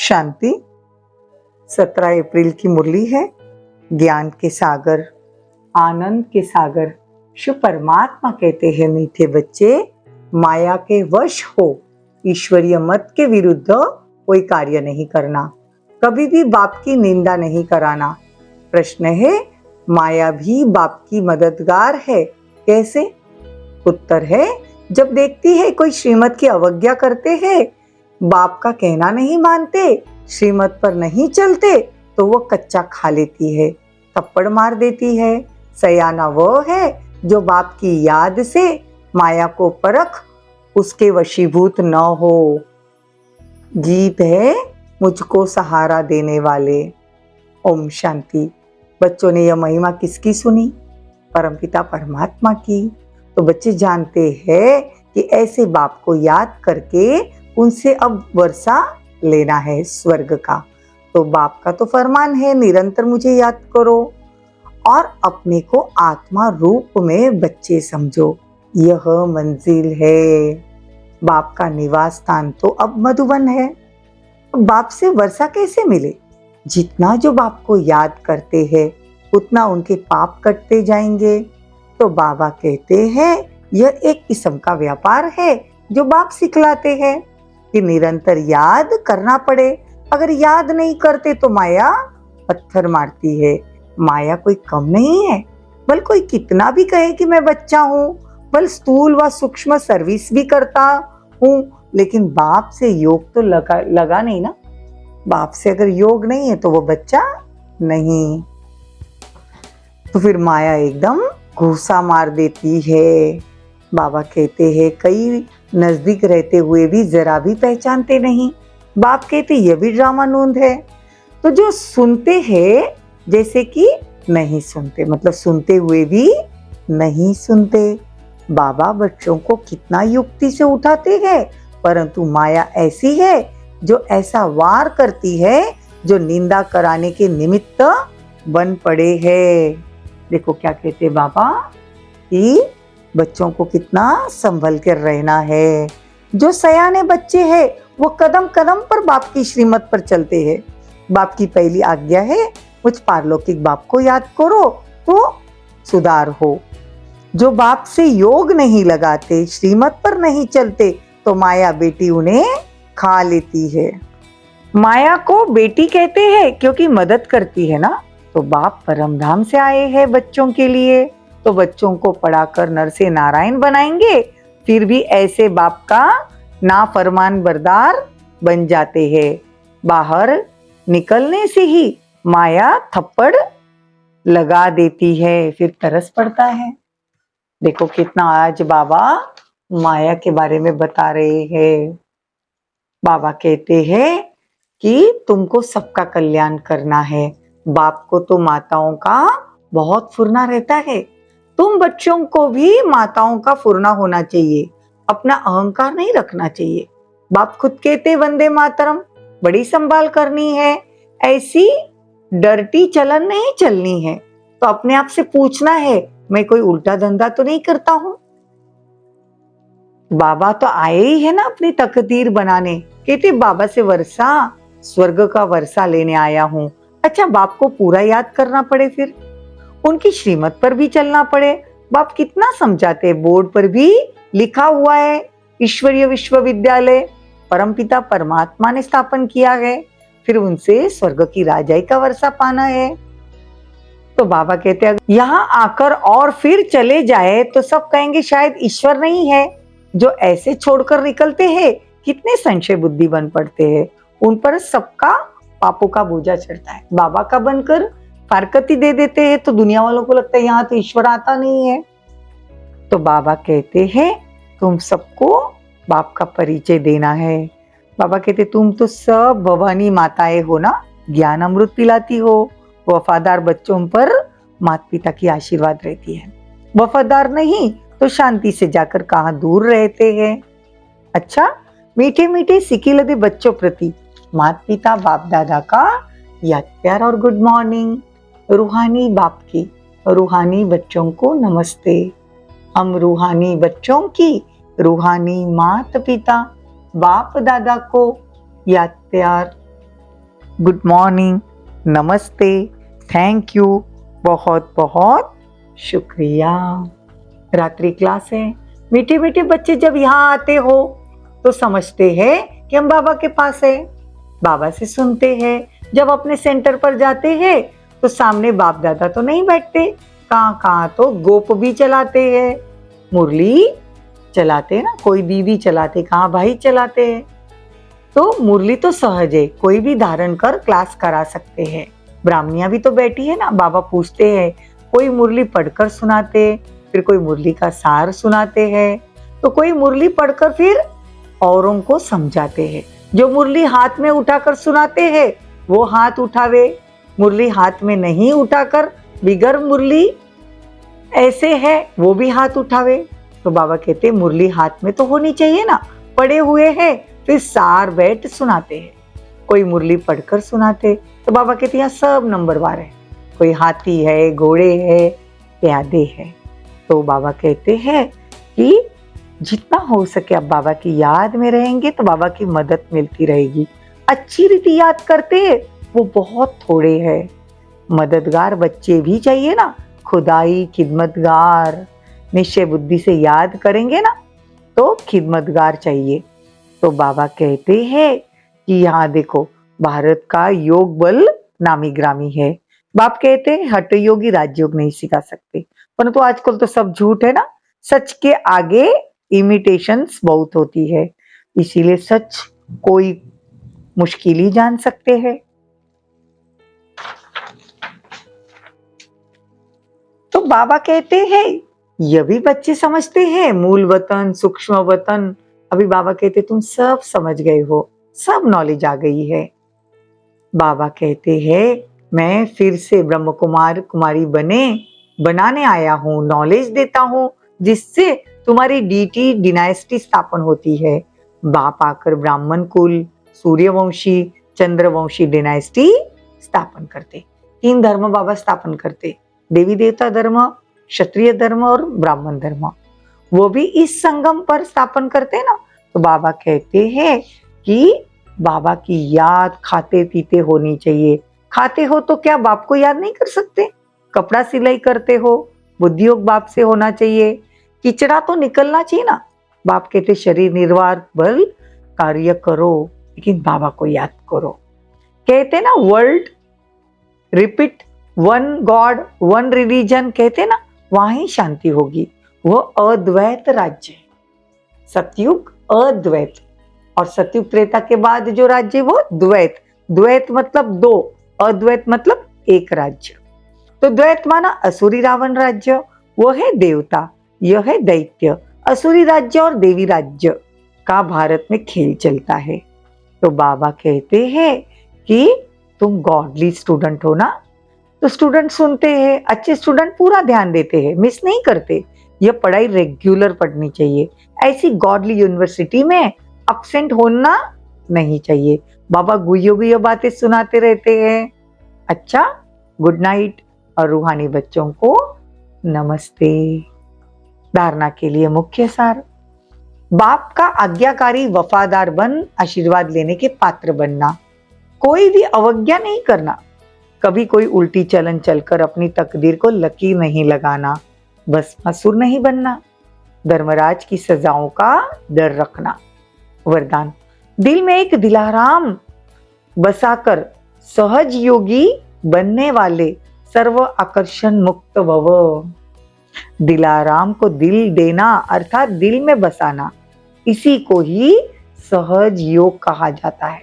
शांति। 17 अप्रैल की मुरली है। ज्ञान के सागर, आनंद के सागर शिव परमात्मा कहते हैं, मीठे बच्चे, माया के वश हो, ईश्वरीय मत के विरुद्ध कोई कार्य नहीं करना, कभी भी बाप की निंदा नहीं कराना। प्रश्न है, माया भी बाप की मददगार है, कैसे? उत्तर है, जब देखती है कोई श्रीमत की अवज्ञा करते हैं, बाप का कहना नहीं मानते, श्रीमत पर नहीं चलते, तो वो कच्चा खा लेती है, थप्पड़ मार देती है। सयाना वो है जो बाप की याद से माया को परख उसके वशीभूत न हो। गीत है मुझको सहारा देने वाले। ओम शांति। बच्चों ने यह महिमा किसकी सुनी? परमपिता परमात्मा की। तो बच्चे जानते हैं कि ऐसे बाप को याद करके उनसे अब वर्षा लेना है स्वर्ग का। तो बाप का तो फरमान है, निरंतर मुझे याद करो और अपने को आत्मा रूप में बच्चे समझो। यह मंजिल है। बाप का निवास स्थान तो अब मधुबन है। बाप से वर्षा कैसे मिले? जितना जो बाप को याद करते हैं उतना उनके पाप कटते जाएंगे। तो बाबा कहते हैं यह एक किस्म का व्यापार है जो बाप सिखलाते हैं कि निरंतर याद करना पड़े। अगर याद नहीं करते तो माया पत्थर मारती है। माया कोई कम नहीं है, बल कोई कितना भी कहे कि मैं बच्चा हूँ, बल स्थूल व सूक्ष्म सर्विस भी करता हूँ, लेकिन बाप से योग तो लगा नहीं ना। बाप से अगर योग नहीं है तो वो बच्चा नहीं। तो फिर माया एकदम घूसा मार देती है। बाबा कहते हैं कई नजदीक रहते हुए भी जरा भी पहचानते नहीं। बाप कहते यह भी ड्रामानंद है। तो जो सुनते हैं जैसे कि नहीं सुनते, मतलब सुनते हुए भी नहीं सुनते। बाबा बच्चों को कितना युक्ति से उठाते हैं, परंतु माया ऐसी है जो ऐसा वार करती है जो निंदा कराने के निमित्त बन पड़े हैं। देखो क्या कहते बाबा कि बच्चों को कितना संभल कर रहना है। जो सयाने बच्चे हैं वो कदम कदम पर बाप की श्रीमत पर चलते हैं। बाप की पहली आज्ञा है मुझ पारलौकिक बाप को याद करो तो सुधार हो। जो बाप से योग नहीं लगाते, श्रीमत पर नहीं चलते, तो माया बेटी उन्हें खा लेती है। माया को बेटी कहते हैं क्योंकि मदद करती है ना। तो बाप परमधाम से आए हैं बच्चों के लिए, तो बच्चों को पढ़ाकर नर से नारायण बनाएंगे। फिर भी ऐसे बाप का नाफरमान बरदार बन जाते हैं। बाहर निकलने से ही माया थप्पड़ लगा देती है, फिर तरस पड़ता है। देखो कितना आज बाबा माया के बारे में बता रहे हैं। बाबा कहते हैं कि तुमको सबका कल्याण करना है। बाप को तो माताओं का बहुत फुरना रहता है, तुम बच्चों को भी माताओं का फुरना होना चाहिए, अपना अहंकार नहीं रखना चाहिए। बाप खुद कहते वंदे मातरम, बड़ी संभाल करनी है, ऐसी डर्टी चलन नहीं चलनी है। तो अपने आप से पूछना है मैं कोई उल्टा धंधा तो नहीं करता हूं। बाबा तो आए ही है ना अपनी तकदीर बनाने। कहते बाबा से वर्षा, स्वर्ग का वर्षा लेने आया हूं। अच्छा, बाप को पूरा याद करना पड़े, फिर उनकी श्रीमत पर भी चलना पड़े। बाप कितना समझाते, बोर्ड पर भी लिखा हुआ है ईश्वरीय विश्वविद्यालय परमपिता परमात्मा ने स्थापन किया है, फिर उनसे स्वर्ग की राजाई का वर्षा पाना है। तो बाबा कहते हैं यहाँ आकर और फिर चले जाए तो सब कहेंगे शायद ईश्वर नहीं है। जो ऐसे छोड़कर निकलते हैं कितने संशय बुद्धि बन पड़ते हैं, उन पर सबका पापों का बोझा चढ़ता है। बाबा का बनकर फारकती दे देते हैं तो दुनिया वालों को लगता है यहाँ तो ईश्वर आता नहीं है। तो बाबा कहते हैं तुम सबको बाप का परिचय देना है। बाबा कहते तुम तो सब भवानी माताएं हो ना, ज्ञान अमृत पिलाती हो। वफादार बच्चों पर माता पिता की आशीर्वाद रहती है, वफादार नहीं तो शांति से जाकर कहाँ दूर रहते हैं। अच्छा, मीठे मीठे सिकिलदे बच्चों प्रति माता पिता बाप दादा का याद प्यार और गुड मॉर्निंग। रूहानी बाप की रूहानी बच्चों को नमस्ते। हम रूहानी बच्चों की रूहानी माता पिता बाप दादा को याद प्यार गुड मॉर्निंग, नमस्ते, थैंक यू, बहुत बहुत शुक्रिया। रात्रि क्लास है। मीठे मीठे बच्चे जब यहाँ आते हो तो समझते हैं कि हम बाबा के पास है, बाबा से सुनते हैं। जब अपने सेंटर पर जाते हैं तो सामने बाप दादा तो नहीं बैठते, कहाँ कहाँ तो गोप भी चलाते हैं, मुरली चलाते हैं ना, कोई दीदी चलाते, कहाँ भाई चलाते हैं। तो मुरली तो सहज है, कोई भी धारण कर क्लास करा सकते हैं। ब्राह्मणियां भी तो बैठी है ना, बाबा पूछते हैं, कोई मुरली पढ़कर सुनाते, फिर कोई मुरली का सार सुनाते हैं, तो कोई मुरली पढ़कर फिर औरों को समझाते हैं। जो मुरली हाथ में उठाकर सुनाते हैं वो हाथ उठावे, मुरली हाथ में नहीं उठाकर बिगर मुरली ऐसे है वो भी हाथ उठावे। तो बाबा कहते मुरली हाथ में तो होनी चाहिए ना, पड़े हुए हैं, फिर सार बैठ सुनाते हैं। कोई मुरली पढ़कर सुनाते, तो बाबा कहते यहाँ सब नंबरवार है, कोई हाथी है, घोड़े है, प्यादे है। तो बाबा कहते हैं कि जितना हो सके अब बाबा की याद में रहेंगे तो बाबा की मदद मिलती रहेगी। अच्छी रीति याद करते वो बहुत थोड़े हैं, मददगार बच्चे भी चाहिए ना, खुदाई खिदमतगार निश्चय बुद्धि से याद करेंगे ना तो खिदमतगार चाहिए। तो बाबा कहते हैं कि यहाँ देखो, भारत का योग बल नामी ग्रामी है। बाप कहते हैं हठ योगी राजयोग नहीं सिखा सकते, परंतु आजकल तो सब झूठ है ना, सच के आगे इमिटेशंस बहुत होती है, इसीलिए सच कोई मुश्किल ही जान सकते हैं। तो बाबा कहते हैं ये भी बच्चे समझते हैं, मूल वतन सूक्ष्म वतन। अभी बाबा कहते तुम सब समझ गए हो, सब नॉलेज आ गई है। बाबा कहते हैं मैं फिर से ब्रह्म कुमार कुमारी बनाने आया हूँ, नॉलेज देता हूँ जिससे तुम्हारी डीटी डिनाइस्टी स्थापन होती है। बाप आकर ब्राह्मण कुल, सूर्यवंशी, चंद्रवंशी डिनाइस्टी स्थापन करते। 3 धर्म बाबा स्थापन करते, देवी देवता धर्म, क्षत्रिय धर्म और ब्राह्मण धर्म, वो भी इस संगम पर स्थापन करते ना। तो बाबा कहते हैं कि बाबा की याद खाते पीते होनी चाहिए। खाते हो तो क्या बाप को याद नहीं कर सकते? कपड़ा सिलाई करते हो, बुद्धि योग बाप से होना चाहिए, किचड़ा तो निकलना चाहिए ना। बाप कहते शरीर निर्वाह बल कार्य करो, लेकिन बाबा को याद करो। कहते ना world repeat one God one religion, कहते ना वहां ही शांति होगी। वो अद्वैत राज्य है, सतयुग अद्वैत, और सतयुग त्रेता के बाद जो राज्य वो द्वैत। द्वैत मतलब 2, अद्वैत मतलब एक राज्य। तो द्वैत माना असुरी रावण राज्य, वो है देवता, यह है दैत्य। असुरी राज्य और देवी राज्य का भारत में खेल चलता है। तो बाबा कहते हैं कि तुम गॉडली स्टूडेंट हो ना, तो स्टूडेंट सुनते हैं, अच्छे स्टूडेंट पूरा ध्यान देते हैं, मिस नहीं करते। यह पढ़ाई रेगुलर पढ़नी चाहिए, ऐसी गॉडली यूनिवर्सिटी में एब्सेंट होना नहीं चाहिए। बाबा गुइयो गुइयो बातें सुनाते रहते हैं। अच्छा, गुड नाइट। और रूहानी बच्चों को नमस्ते। धारणा के लिए मुख्य सार, बाप का आज्ञाकारी वफादार बन आशीर्वाद लेने के पात्र बनना, कोई भी अवज्ञा नहीं करना, कभी कोई उल्टी चलन चलकर अपनी तकदीर को लकीर नहीं लगाना, भस्मासुर नहीं बनना, धर्मराज की सजाओं का डर रखना। वरदान, दिल में एक दिलाराम बसाकर सहज योगी बनने वाले सर्व आकर्षण मुक्त भव। दिलाराम को दिल देना अर्थात दिल में बसाना, इसी को ही सहज योग कहा जाता है।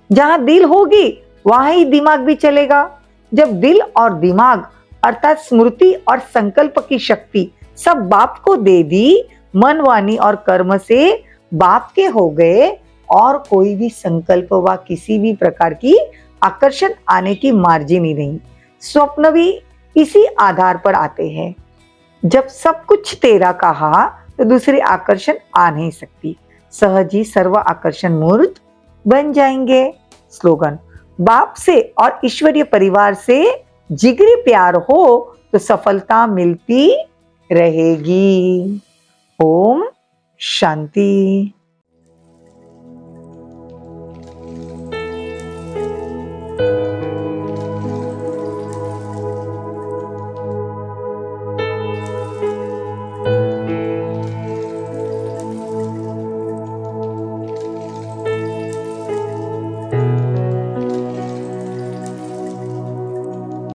जहां दिल होगी वहां ही दिमाग भी चलेगा। जब दिल और दिमाग अर्थात स्मृति और संकल्प की शक्ति सब बाप को दे दी, मन वाणी और कर्म से बाप के हो गए, और कोई भी संकल्प व किसी भी प्रकार की आकर्षण आने की मार्जिन ही नहीं। स्वप्न भी इसी आधार पर आते हैं। जब सब कुछ तेरा कहा तो दूसरी आकर्षण आ नहीं सकती, सहज ही सर्व आकर्षण मूर्त बन जाएंगे। स्लोगन, बाप से और ईश्वरीय परिवार से जिगरी प्यार हो तो सफलता मिलती रहेगी। ओम शांति।